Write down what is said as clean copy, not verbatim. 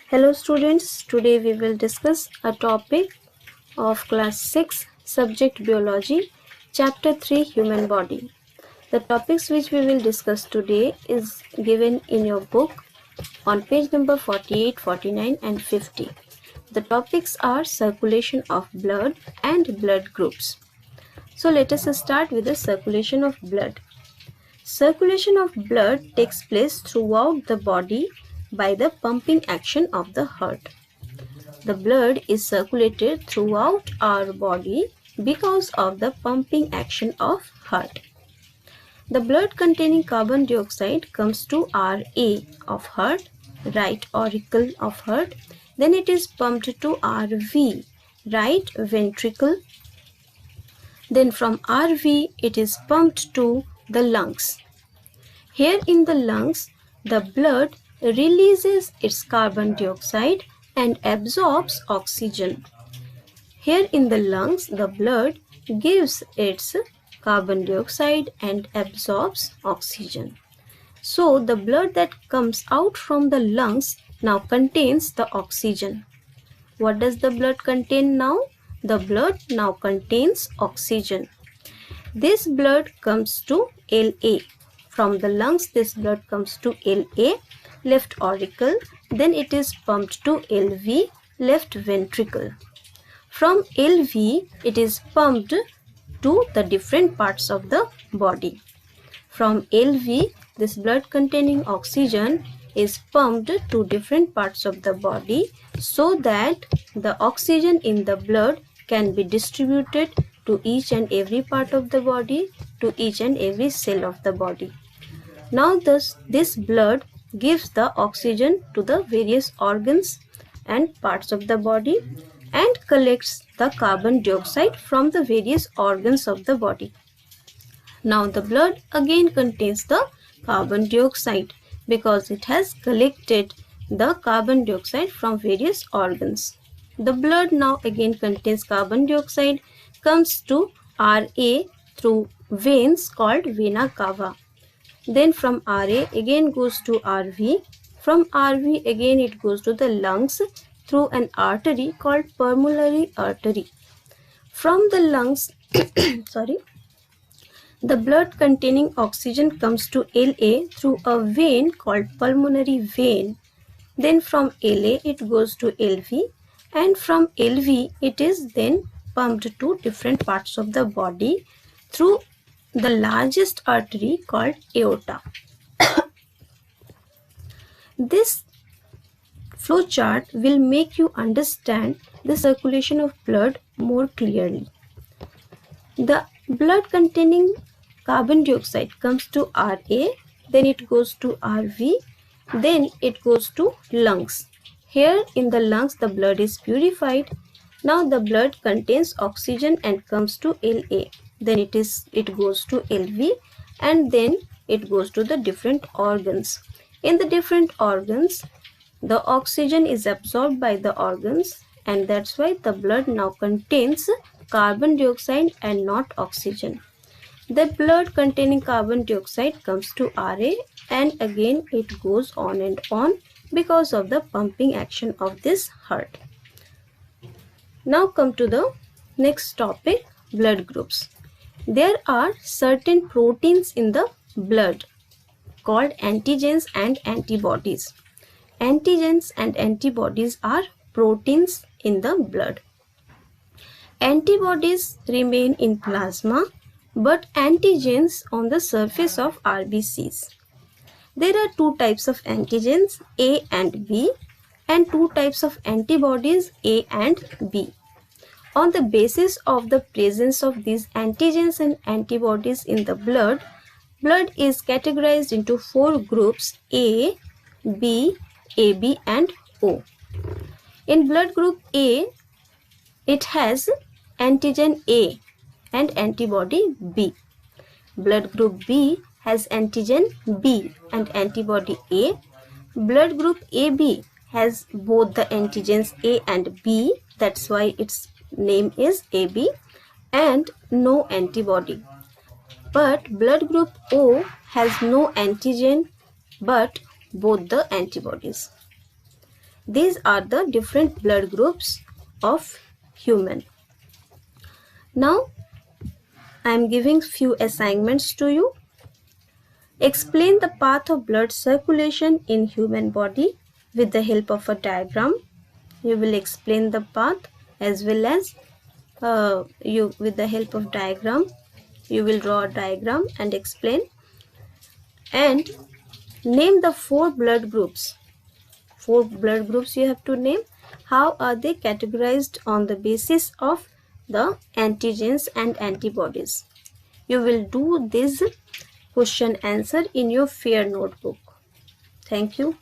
Hello students, today we will discuss a topic of class 6 subject biology chapter 3 human body. The topics which we will discuss today is given in your book on page number 48, 49 and 50. The topics are circulation of blood and blood groups. So let us start with the circulation of blood. Circulation of blood takes place throughout the body by the pumping action of the heart. The blood is circulated throughout our body because of the pumping action of heart. The blood containing carbon dioxide comes to RA of heart, right auricle of heart. Then it is pumped to RV, right ventricle. Then from RV it is pumped to the lungs. Here in the lungs, the blood releases its carbon dioxide and absorbs oxygen. Here in the lungs, the blood gives its carbon dioxide and absorbs oxygen. So, the blood that comes out from the lungs now contains the oxygen. What does the blood contain now? The blood now contains oxygen. This blood comes to LA. From the lungs, this blood comes to LA, left auricle. Then it is pumped to LV, left ventricle. From LV, it is pumped to the different parts of the body. From LV, this blood containing oxygen is pumped to different parts of the body so that the oxygen in the blood can be distributed to each and every part of the body, to each and every cell of the body. Now this blood gives the oxygen to the various organs and parts of the body and collects the carbon dioxide from the various organs of the body. Now the blood again contains the carbon dioxide because it has collected the carbon dioxide from various organs. The blood now again contains carbon dioxide, comes to RA through veins called vena cava. Then from RA again goes to RV. From RV again it goes to the lungs through an artery called pulmonary artery. From the lungs, the blood containing oxygen comes to LA through a vein called pulmonary vein. Then from LA it goes to LV, and from LV it is then pumped to different parts of the body through the largest artery called aorta. This flow chart will make you understand the circulation of blood more clearly. The blood containing carbon dioxide comes to RA, then it goes to RV, then it goes to lungs. Here in the lungs the blood is purified. Now the blood contains oxygen and comes to LA. Then it goes to LV, and then it goes to the different organs. In the different organs, the oxygen is absorbed by the organs, and that's why the blood now contains carbon dioxide and not oxygen. The blood containing carbon dioxide comes to RA, and again it goes on and on because of the pumping action of this heart. Now come to the next topic, blood groups. There are certain proteins in the blood called antigens and antibodies. Antigens and antibodies are proteins in the blood. Antibodies remain in plasma, but antigens on the surface of RBCs. There are two types of antigens, A and B, and two types of antibodies, A and B. On the basis of the presence of these antigens and antibodies in the blood is categorized into four groups, A, B, AB and O. In blood group A, it has antigen A and antibody B. Blood group B has antigen B and antibody A. Blood group AB has both the antigens A and B, that's why its name is AB, and no antibody. But blood group O has no antigen but both the antibodies. These are the different blood groups of human. Now I am giving few assignments to you. Explain the path of blood circulation in human body with the help of a diagram. You will explain the path as well as with the help of diagram. You will draw a diagram and explain. And name the 4 blood groups. 4 blood groups you have to name. How are they categorized on the basis of the antigens and antibodies? You will do this question answer in your fair notebook. Thank you.